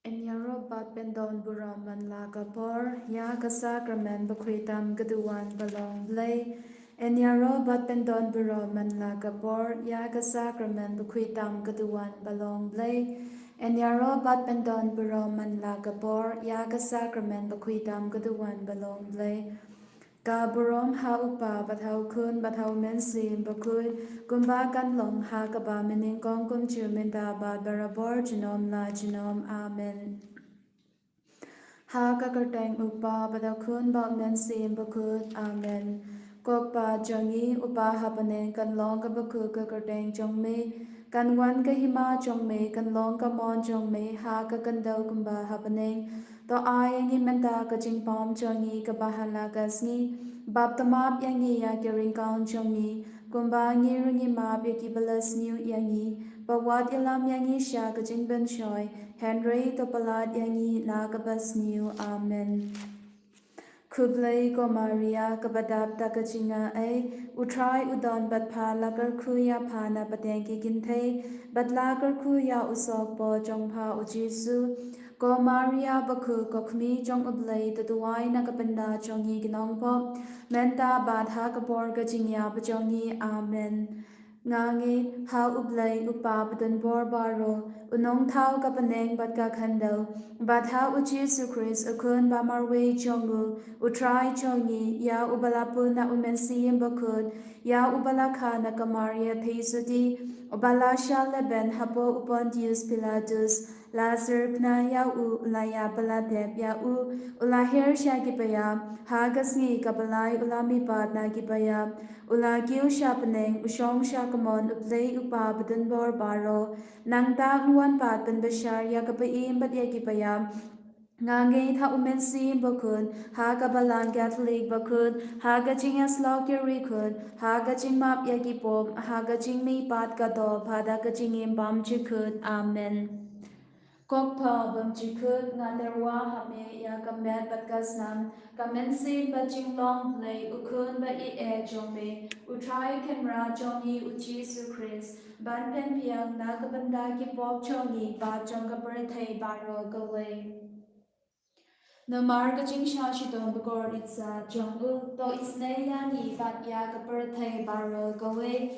Enyarobat pendon buraman lagapor, yaga sacrament bakwitam gaduan balong blay. Enyarobat pendon buraman lagapor, yaga sacrament bakwitam gaduan balong blay. Enyarobat pendon buraman lagapor, yaga sacrament bakwitam gaduan balong blay. Kaburom ha upa bathau kun bathau men sim bakui kumba kan long ha kaba mening kong kum chu minta bad barabor jinom la jinom amen. Ha kakarteng upa bathau kun ba men sim bakut amen. Kok pa jongi upa hapaneng kan long ka baku kakarteng jong me kan wan ka hima jong me kan long ka mon jong me ha ka kan daw kumba hapaneng to ay ngi menta ka jing pom jongi ka bahala gasni bab tamap yangi ya kering kaun jongi kumba ngi rungi map yaki balas new yangi bawat ilam yangi sha ka jing ben shoy Henry to palat yangi na ka bas new amen. Kublai ko Maria kabadab takachinga ay utray udon bat pha lakar khuya phana patengi ginthay bat lakar khuya usok po jong pha ujisu ko Maria bakhu kokmi jong ublay tatuway na kapanda jongi ginong po menta badha kapor kachingya pajongi amen. Ngangi ha ublay upa padan bor baro unong thao kapaneng bat ka khandau batha uchi su Chris akun ba marwe jongu utrai jongi ya ubala puna umensi bakun ya ubala khana kamaria theisuti ubala shaleben hapo upon Dios Pilatus Lazar pna ya u ulaya baladeb ya u ulahir shagipaya hagasngi kabalai ulami pad nagipaya Ulagiu sharpening, ushong shakamon, uplay upa badan bor baro, nang tak nuan pat ban bashar yakapaim bat yakipayam, Ngangi tha umensi bakun, haga balang Catholic bakun, haga jing aslaw kirikun, haga jing map yakipom, haga jing mi pat kato, pada ka jing imbam chikun, amen. Kokpa bam chikut ngaterwa hame ya kamet batkasnam kamensi baching long play ukun ba I jome utrai kamera jongi uchi su Chris ban pen piang na kabanda ki pop jongi ba jong ka birthday baro gaway. Na marga jing sha shitong bagor itsa jong u to isnay yani bat ya ka birthday baro gaway.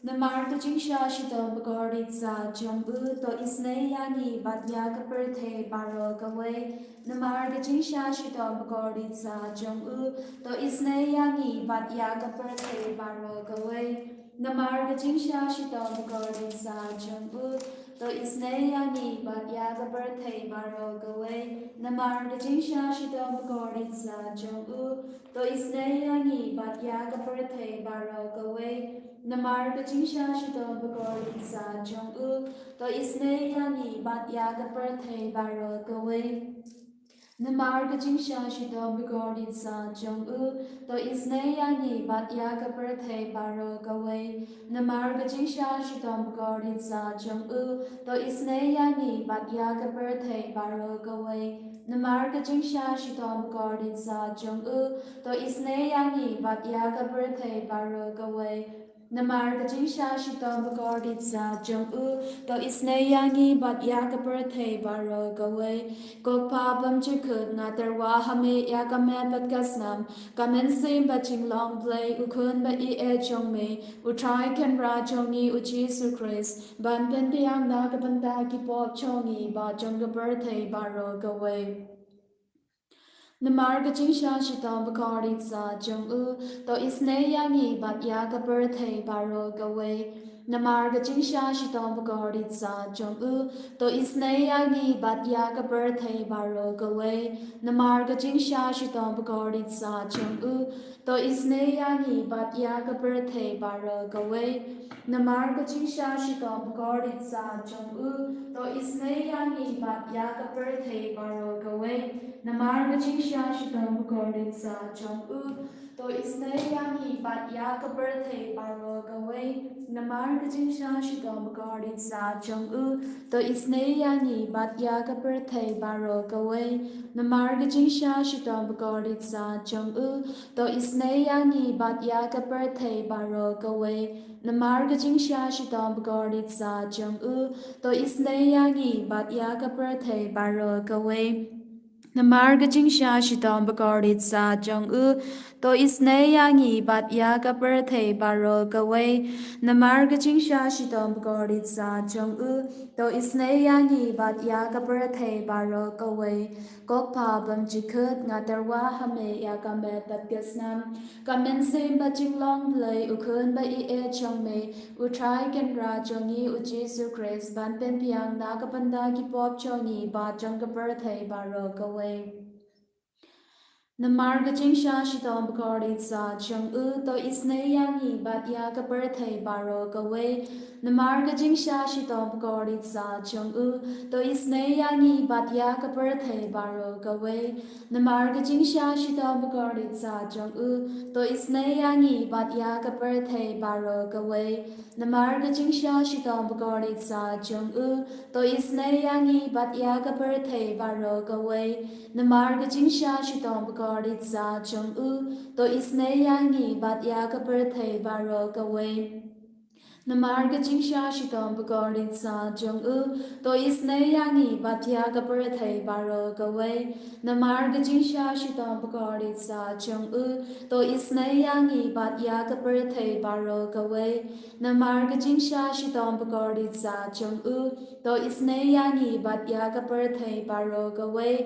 Na marga jing sha shitong bagor itsa jong u to isnay yani bat ya ka birthday baro gaway. Na marga jing sha shitong bagor itsa jong u to isnay yani bat ya ka birthday baro gaway. Na marga jing sha shitong bagor itsa jong u to isnay yani bat ya ka birthday baro gaway. Na marga jing sha shitong bagor itsa jong u to isnay yani bat ya ka birthday baro gaway. Na marga jing sha shitong bagor itsa jong u to isnay yani bat ya ka birthday baro gaway. Na marga jing sha shitong bagor itsa jong u to isnay yani bat ya ka birthday baro gaway. Na marga jing sha shitong bagor itsa jong u to isnay yani bat ya ka birthday baro gaway. Na marga jing sha shitong bagor itsa jong u to isnay yani bat ya ka birthday baro gaway. Na marga jing sha shitong bagor itsa jong u to isnay yani bat ya ka birthday baro gaway. Kokpa bam chikut ngaterwa hame ya kamet bat kasnam kamen sim baching long play ukun ba I jong me utrai kenra jongi uchi su Chris ban pen piang na kapanta ki pop chongi ba jong ka birthday baro gaway. Na marga jing sha shitong bagor itsa jong u to isnay yani bat ya ka birthday baro gaway. Na marga jing sha shitong bagor itsa jong u to isnay yani bat ya ka birthday baro gaway. Na marga jing sha shitong bagor itsa jong u to isnay yani bat ya ka birthday baro gaway. Na marga jing sha shitong bagor itsa jong u to isnay yani bat ya ka birthday baro gaway. Na marga jing sha shitong bagor itsa jong u to isnay yani bat ya ka birthday baro gaway. Namar kajing sha shidom bagardit sa jong u to isne yani bat ya ka perthei baro kawai. Namar kajing sha shidom bagardit sa jong u to isne yani bat ya ka perthei baro kawai. Namar kajing sha shidom bagardit sa jong u to isne yani bat ya ka perthei baro kawai. Namarga jingsha shidom bagardit sa jong u to isne yangi bat ya ka perthei baro kawai. Namarga jingsha shidom bagardit sa jong u to isne yangi bat ya ka perthei baro kawai. Kok pa bam jikut ngatarwa hame ya ka me pat gasnam. Kamen se ba jinglong play ukun ba I e chong me utrai ken ra jongi u Jesu Christ ban pen piang na ka panda ki pop chongi ba jong ka perthei baro kawai. Namarga jingsha shidom bagardit sa jong u to isne yangi bat ya ka perthei baro kawai. Namarga jingsha shidom bagardit sa jong u to isne yangi bat ya ka perthei baro kawai. Namarga jingsha shidom bagardit sa jong u to isne yangi bat ya ka perthei baro kawai. Namarga jingsha shidom bagardit sa jong u to isne yangi bat ya ka perthei baro kawai. Namarga jingsha shidom bagardit sa jong u to isne yangi bat ya ka perthei baro kawai. Namarga jingsha shidom bagardit sa jong u to isne yangi bat ya ka perthei baro kawai. Namarga jingsha shidom bagardit sa jong u to isne yangi bat ya ka perthei baro kawai. Namarga jingsha shidom bagardit sa jong u to isne yangi bat ya ka perthei baro kawai.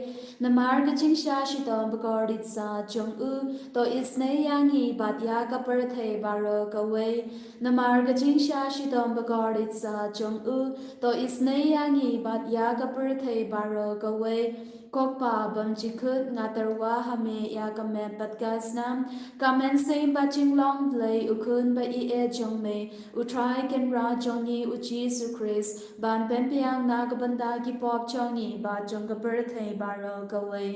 Namarga jingsha shidom bagardit sa jong u to isne yangi bat ya ka perthei baro kawai. Namarga jingsha shidom bagardit sa jong u to isne yangi bat ya ka perthei baro kawai. Kokpa bam jikut ngatarwa hame ya ka me pat gasnam. Kamen se ba jinglong play ukun ba I e jong me utrai ken ra jongi u Jesu Christ ban pen piang na ka banda ki pop chongi ba jong ka perthei baro kawai.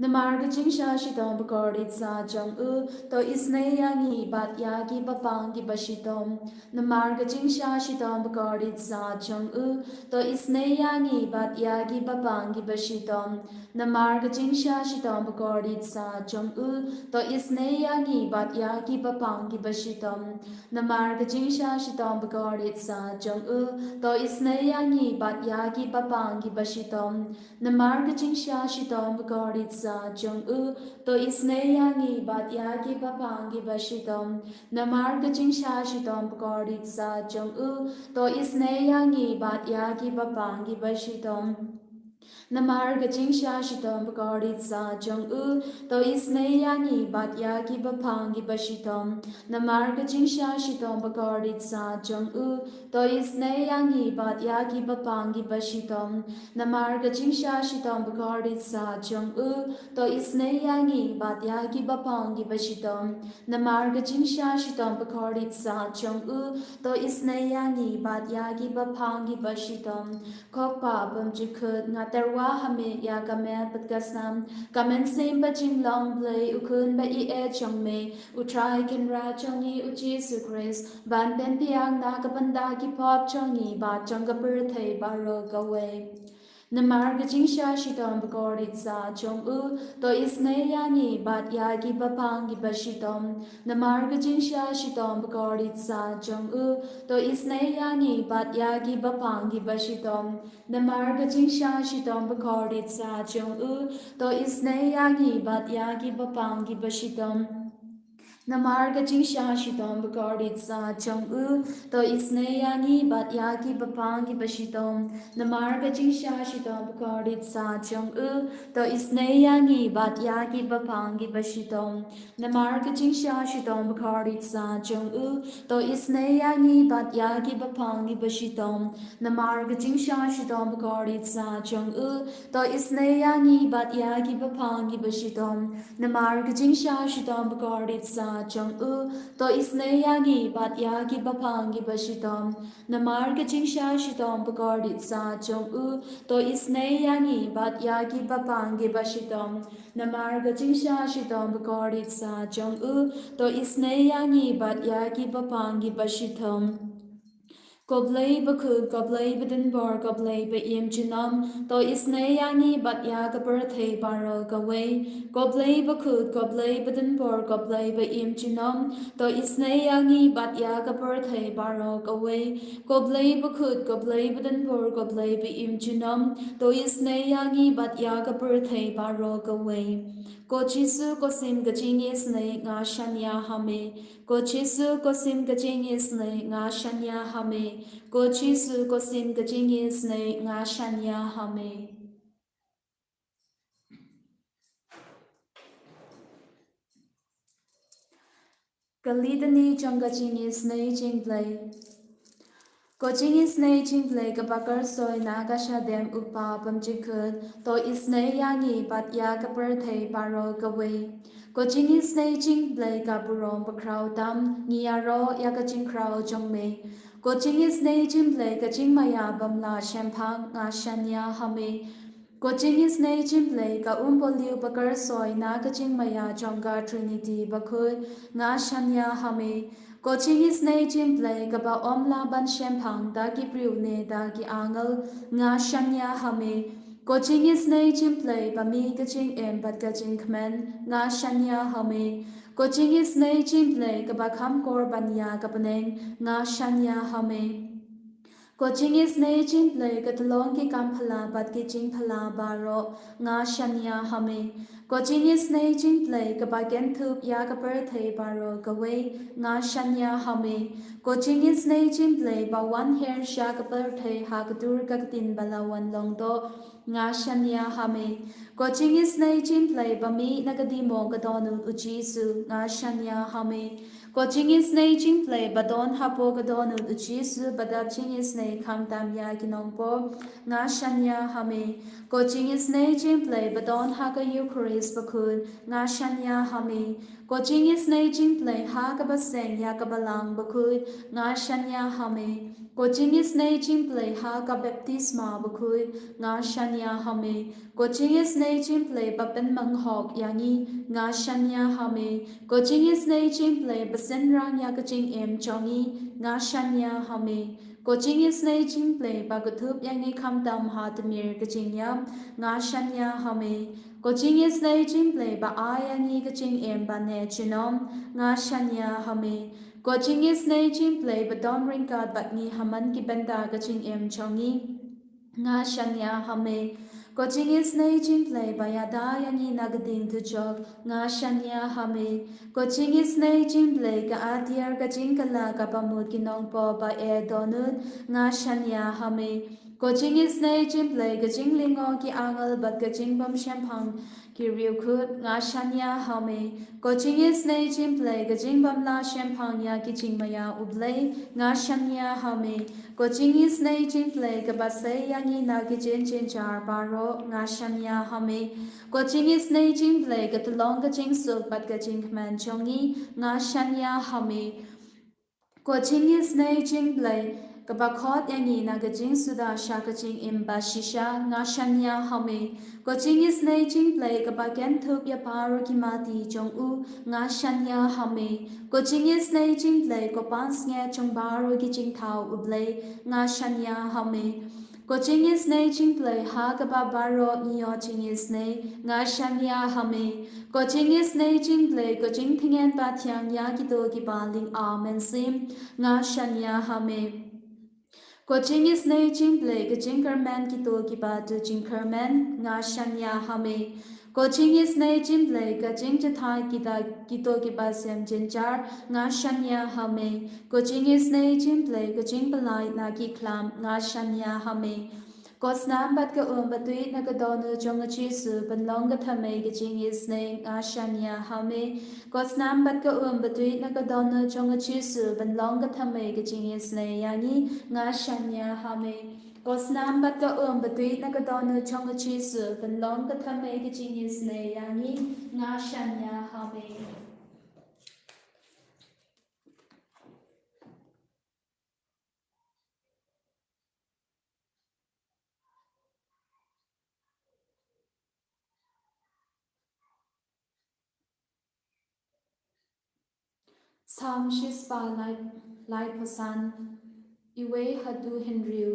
Namarga jingsha shidom bagardit sa jong u to isne yangi bat ya ki papang ki bashidom. Namarga jingsha shidom bagardit sa jong u to isne yangi bat ya ki papang ki bashidom. Namarga jingsha shidom bagardit sa jong u to isne yangi bat ya ki papang ki bashidom. Namarga jingsha shidom bagardit sa jong u to isne yangi bat ya ki papang ki bashidom. Namarga jingsha shidom bagardit sa jong u to isne yangi bat ya ki papang ki bashidom. Namarga jingsha shidom bagardit sa jong u to isne yangi bat ya ki papang ki bashidom. Namarga jingsha shidom bagardit sa jong u to isne yangi bat ya ki papang ki bashidom. Namarga jingsha shidom bagardit sa jong u to isne yangi bat ya ki papang ki bashidom. Namarga jingsha shidom bagardit sa jong u to isne yangi bat ya ki papang ki bashidom. Namarga jingsha shidom bagardit sa jong u to isne yangi bat ya ki papang ki bashidom. Kokpa bam jikut ngatarwa hame ya ka me pat gasnam. Kamen sem ba jinglong play ukun ba I e chong me utrai ken ra chongi u Jesu Christ ban pen piang na ka panda ki pop chongi ba chong ka perthei baro kawai. Namarga jingsha shidom bagardit sa jong u to isne yangi bat ya ki papang ki bashidom. Namarga jingsha shidom bagardit sa jong u to isne yangi bat ya ki papang ki bashidom. Namarga jingsha shidom bagardit sa jong u to isne yangi bat ya ki papang ki bashidom. Namarga jingsha shidom bagardit sa jong u to isne yangi bat ya ki papang ki bashidom. Namarga jingsha shidom bagardit sa jong u to isne yangi bat ya ki papang ki bashidom. Namarga jingsha shidom bagardit sa jong u to isne yangi bat ya ki papang ki bashidom. Namarga jingsha shidom bagardit sa jong u to isne yangi bat ya ki papang ki bashidom. Namarga jingsha shidom bagardit sa jong u to isne yangi bat yagi bapangi bashidom namar ka jingsha shidom bagardit sa jong u to isne yangi bat yagi bapangi bashidom namar ka jingsha shidom bagardit sa jong u to isne yangi bat yagi bapangi bashidom Goblay bakut goblay badin bar goblay ba im jinam to isne yangi bat ya ga birthday baro gaway goblay bakut goblay badin bar goblay ba im jinam to isne yangi bat ya ga birthday baro gaway goblay bakut goblay badin bar goblay ba im jinam to isne yangi bat ya ga birthday baro gaway Ko Jesu ko sim ka jing is ne nga shanya hame. Ko Jesu ko sim ka jing is ne nga shanya hame. Ko Jesu ko sim ka jing is ne nga shanya hame. Kalidani jong ka jing is ne jing play. Coaching is nay ching play ka bakar soy naga sha dem upa pam jikut to is nay yangi bat ya ka per thai paro ka way. Coaching is nay ching play ka burom pa crow tam ni aro ya ka ching crow jong me. Coaching is nay ching play ka ching maya bam la shampang nga shanya hame. Coaching is nay ching play ka poliu bakar soy naga ching maya jonga trinity bakut nga shanya hame. Coaching is nay chim play kaba omla ban shempang da ki priu ne da ki angal nga shanya hame. Coaching is nay chim play ba mi ka ching em bat ka ching kmen nga shanya hame. Coaching is nay chim play kaba kham kor banya kapaneng nga shanya hame. Coaching is nay ching play katalong ki kam phala bat ki ching phala baro nga shanya hame. Coaching is nay ching play kabagen thup ya ka per thai baro kaway nga shanya hame. Coaching is nay ching play ba one hair sha ka per thai ha ka dur ka tin balawan long do nga shanya hame. Coaching is nay ching play ba mi nagadi mo ka donu uchi su nga shanya hame. Coaching is nay ching play ba don hapo ka donu uchi su badab ching is nay kam tam ya kinong po nga shanya hame. Coaching is nay ching play ba don ha ka Eucharist bakun nga shanya hame. Coaching is nay ching play ha ka ba seng ya ka balang bakun nga shanya hame. Coaching is nay ching play ha ka baptisma bakun nga shanya hame. Coaching is nay ching play ba pen manghok yangi nga shanya hame. Coaching is nay ching play ba sen rang ya ka ching em chongi nga shanya hame. Coaching is nay ching play ba gutup yangi kam tam ha tamir ka ching yam nga shanya hame. Coaching is nay ching play ba ayangi ka ching em ba ne chinom nga shanya hame. Coaching is nay ching play ba don ring kad bat ni haman ki benda ka ching em chongi nga shanya hame. Coaching is nay ching play ba yada yangi nagading to jog nga shanya hame. Coaching is nay ching play ka atyar ka ching kala ka pamut kinong po ba e donut nga shanya hame. Coaching is nay ching play ka ching lingo ki angal bat ka ching bam shampang ki riu kut nga shanya hame. Coaching is nay ching play ka ching bam la shampang ya ki ching maya ublay nga shanya hame. Coaching is nay ching play ka basay yangi na ki chin chin char baro nga shanya hame. Coaching is nay ching play ka tulong ka ching suk bat ka ching kman chongi nga shanya hame. Coaching is nay ching play kabakot yangi na ka ching suda sha ka ching imba shisha nga shanya hame. Coaching is nay ching play kabagen thup ya paro ki mati chong u nga shanya hame. Coaching is nay ching play ko pans nge chong baro ki ching thao ublay nga shanya hame. Coaching is nay ching play ha kaba baro niyo ching is nay nga shanya hame. Coaching is nay ching play coaching tingen pa tiang ya ki do ki baling amen sim nga shanya hame. Coaching is nay ching play ka jinkerman ki to ki ba to jinkerman nga shanya hame. Coaching is nay ching play ka jing thai ki da ki to ki ba sem jinjar nga shanya hame. Coaching is nay ching play ka jing balai na ki klam nga shanya hame. Kosnam bat ka batui na ka donu jong chi su ban long ka thame ka jing is nay nga shanya hame. Kosnam bat ka batui na ka donu jong chi su ban long ka thame ka jing is nay yani nga shanya hame. Kosnam bat ka batui na ka donu jong chi su ban long ka thame ka jing is nay yani nga shanya hame. Sam shispa lai pasan iwe hadu henriu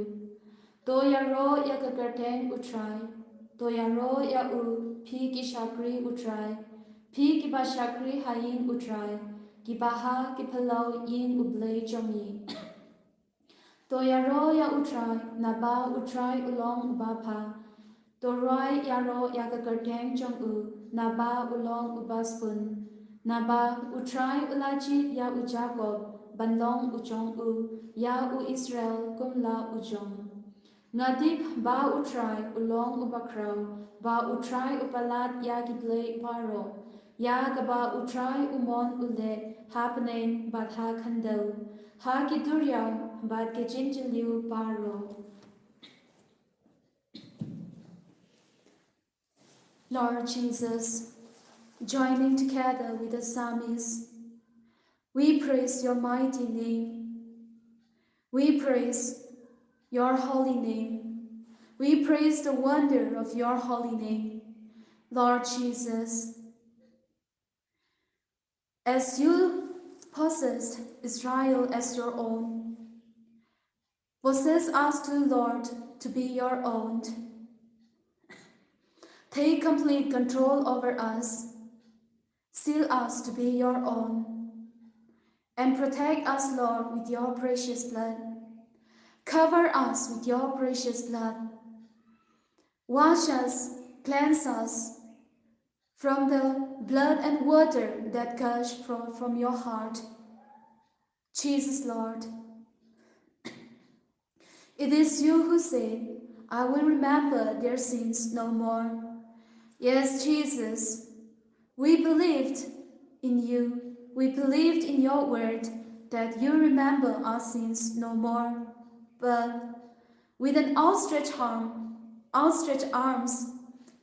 to yaro ya kakarteng utrai to yaro ya u phi ki shakri utrai phi ki ba shakri hayin utrai ki baha ki phalau yin ublei chomi to yaro ya utrai naba utrai ulong ubapha to roi yaro ya kakarteng chong u naba ulong ubaspun naba utrai ulachi ya u Jacob banlong u chong u ya u Israel kumla u jong ngadip ba utrai ulong ubakrau ba utrai upalat ya giblei paro ya gaba utrai umon ule happening bat ha khandel ha giduryau bat gejinjiliu paro. Lord Jesus, joining together with the psalmists, we praise your mighty name. We praise your holy name. We praise the wonder of your holy name. Lord Jesus, as you possessed Israel as your own, possess us too, Lord, to be your own. Take complete control over us. Seal us to be your own. And protect us, Lord, with your precious blood. Cover us with your precious blood. Wash us, cleanse us from the blood and water that gush from your heart. Jesus, Lord, it is you who said, I will remember their sins no more. Yes, Jesus, we believed in you. We believed in your word that you remember our sins no more. But with an outstretched arms,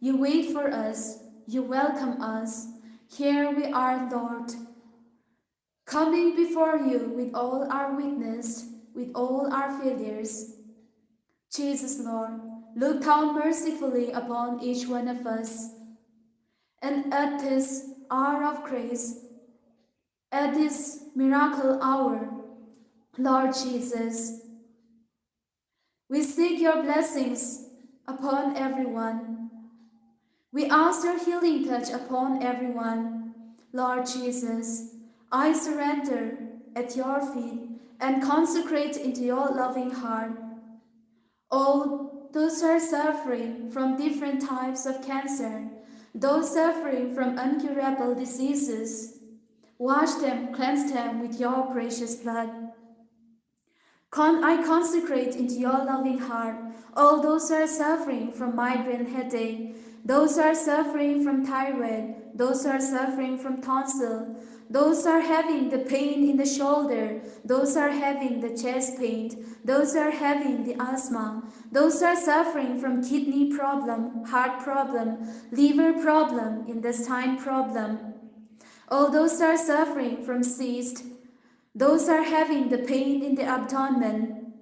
you wait for us, you welcome us. Here we are, Lord, coming before you with all our weakness, with all our failures. Jesus, Lord, look down mercifully upon each one of us. And at this hour of grace, at this miracle hour, Lord Jesus, we seek your blessings upon everyone. We ask your healing touch upon everyone. Lord Jesus, I surrender at your feet and consecrate into your loving heart all those who are suffering from different types of cancer, those suffering from incurable diseases. Wash them, cleanse them with your precious blood. I consecrate into your loving heart all those who are suffering from migraine headache, those who are suffering from thyroid, those who are suffering from tonsil, those who are having the pain in the shoulder, those who are having the chest pain, those who are having the asthma, those who are suffering from kidney problem, heart problem, liver problem, intestine problem, all those who are suffering from cyst, those who are having the pain in the abdomen,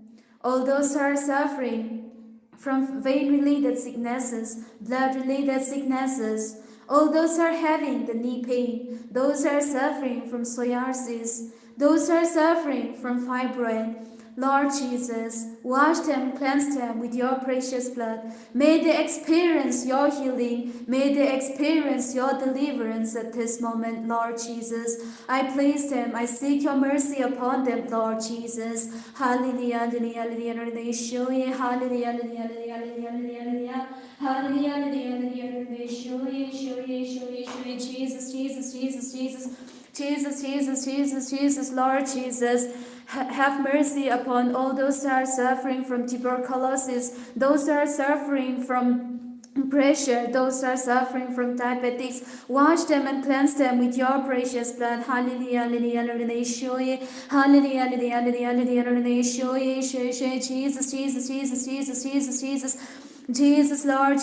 all those who are suffering from vein-related sicknesses, blood-related sicknesses, all those who are having the knee pain, those who are suffering from psoriasis, those who are suffering from fibroid. Lord Jesus, wash them, cleanse them with your precious blood. May they experience your healing. May they experience your deliverance at this moment, Lord Jesus. I place them. I seek your mercy upon them, Lord Jesus. Hallelujah, hallelujah, hallelujah, hallelujah, hallelujah, hallelujah, hallelujah, hallelujah, hallelujah, Jesus, Jesus, Jesus, Jesus. Jesus, Jesus, Jesus, Jesus, Lord Jesus, have mercy upon all those who are suffering from tuberculosis, those who are suffering from pressure, those who are suffering from diabetics. Wash them and cleanse them with your precious blood. Hallelujah, hallelujah, hallelujah, hallelujah, hallelujah, hallelujah, Jesus, Jesus, Jesus, Jesus, Jesus, Jesus. Jesus, Lord,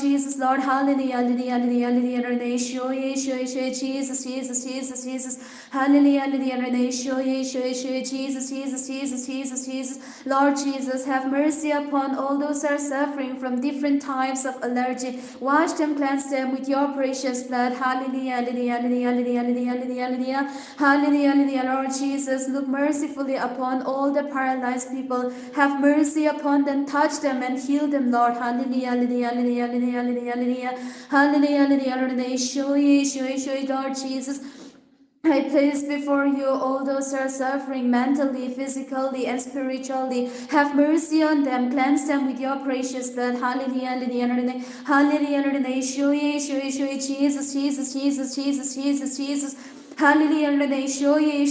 hallelujah, hallelujah, hallelujah, hallelujah, Renee, show ye, Jesus, Jesus, Jesus, Jesus, hallelujah, hallelujah, Renee, show ye, Jesus, Jesus, Jesus, Jesus, Jesus, Lord Jesus, have mercy upon all those who are suffering from different types of allergy. Wash them, cleanse them with your precious blood. Hallelujah, hallelujah, hallelujah, hallelujah, hallelujah, hallelujah, hallelujah, hallelujah, Lord Jesus, look mercifully upon all the paralyzed people. Have mercy upon them, touch them and heal them, Lord. Hallelujah, hallelujah, hallelujah, hallelujah, hallelujah, hallelujah, hallelujah, hallelujah, show ye, Lord Jesus. I place before you all those who are suffering mentally, physically, and spiritually. Have mercy on them. Cleanse them with your precious blood. Hallelujah, hallelujah, hallelujah, hallelujah, hallelujah. Show ye, Jesus, Jesus, Jesus, Jesus, Jesus, Jesus. Hallelujah, hallelujah, show ye,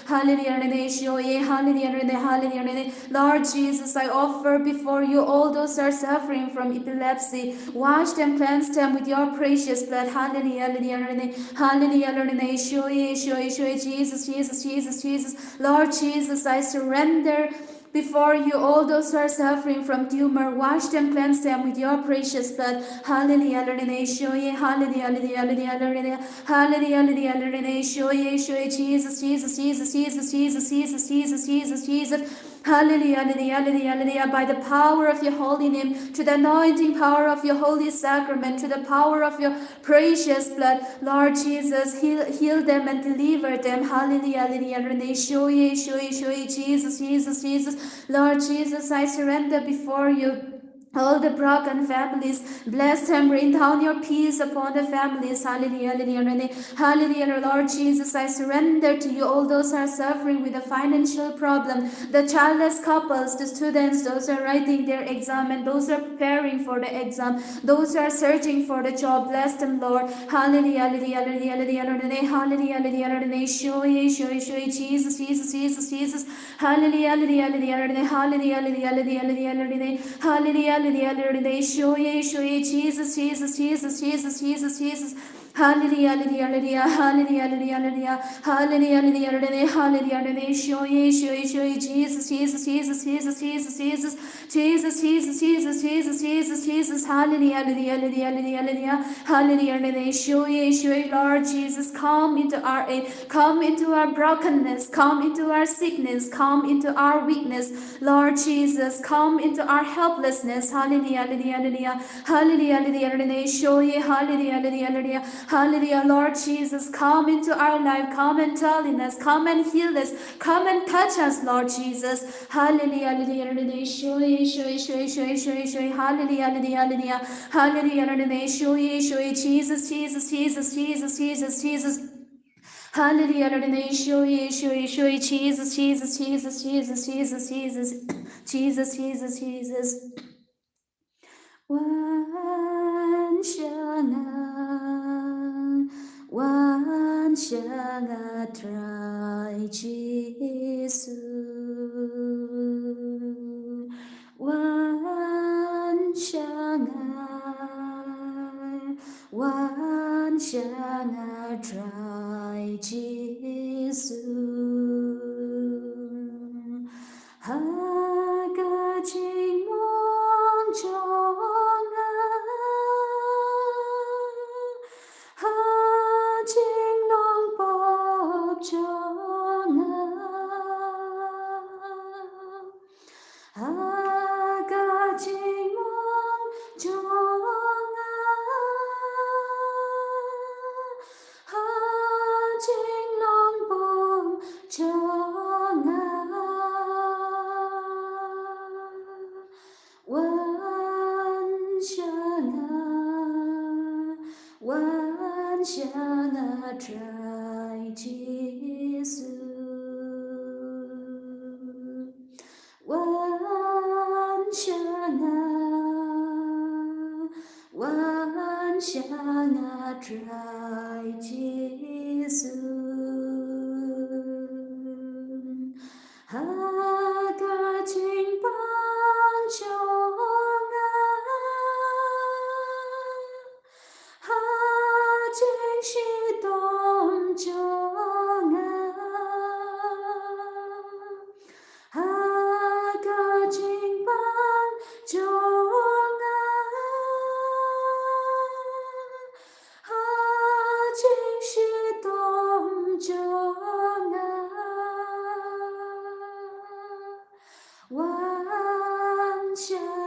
hallelujah, hallelujah, show ye, hallelujah, hallelujah, hallelujah. Lord Jesus, I offer before you all those who are suffering from epilepsy. Wash them, cleanse them with your precious blood. Hallelujah, hallelujah, hallelujah, hallelujah, hallelujah, show ye, Jesus, Jesus, Jesus, Jesus. Lord Jesus, I surrender before you all those who are suffering from tumor. Wash them, cleanse them with your precious blood. Hallelujah, hallelujah, show ye, hallelujah, hallelujah, hallelujah, hallelujah, hallelujah, hallelujah, hallelujah, show ye, Jesus, Jesus, Jesus, Jesus, Jesus, Jesus, Jesus, Jesus, Jesus. Hallelujah, hallelujah, hallelujah, hallelujah, by the power of your holy name, to the anointing power of your holy sacrament, to the power of your precious blood, Lord Jesus, heal them and deliver them. Hallelujah, hallelujah, hallelujah, show ye, Jesus, Jesus, Jesus, Lord Jesus, I surrender before you all the broken families. Bless them, rain down your peace upon the families. Hallelujah, hallelujah, hallelujah, hallelujah, Lord Jesus, I surrender to you all those who are suffering with a financial problem, the childless couples, the students, those who are writing their exam, and those who are preparing for the exam, those who are searching for the job. Bless them, Lord. Hallelujah, hallelujah, hallelujah, hallelujah, hallelujah, hallelujah, hallelujah, show ye, Jesus, Jesus, Jesus, Jesus. Hallelujah, hallelujah, hallelujah, hallelujah, hallelujah, hallelujah, hallelujah, hallelujah, hallelujah, hallelujah, show ye, Jesus, Jesus, Jesus, Jesus, Jesus, Jesus. Hallelujah, hallelujah, hallelujah, hallelujah, hallelujah, hallelujah, hallelujah, hallelujah, hallelujah, hallelujah, show ye, Jesus, Jesus, Jesus, Jesus, Jesus, Jesus, Jesus, Jesus, Jesus, Jesus, Jesus, Jesus, hallelujah, hallelujah, hallelujah, hallelujah, hallelujah, hallelujah, show ye, Lord Jesus, come into our aid, come into our brokenness, come into our sickness, come into our weakness, Lord Jesus, come into our helplessness. Hallelujah, hallelujah, hallelujah, hallelujah, hallelujah, hallelujah, show ye, hallelujah, hallelujah, hallelujah, hallelujah, Lord Jesus, come into our life, come and dwell in us, come and heal us, come and touch us, Lord Jesus. Hallelujah, hallelujah, hallelujah, show ye, hallelujah, hallelujah, hallelujah, hallelujah, hallelujah, show ye, Jesus, Jesus, Jesus, Jesus, Jesus, Jesus. Hallelujah, hallelujah, show ye, Jesus, Jesus, Jesus, Jesus, Jesus, Jesus, Jesus, Jesus, Jesus. Wan shanga try Jesu. Wan shanga try Jesu. Haga jing mong chong ha jing nong pop chong ha jing mong chong ha jing nong pop chong Wan shanga try Jesus. Wan shanga try Jesus. Haga jing bang chong ha jing shi dong chong ha ga jing bang chong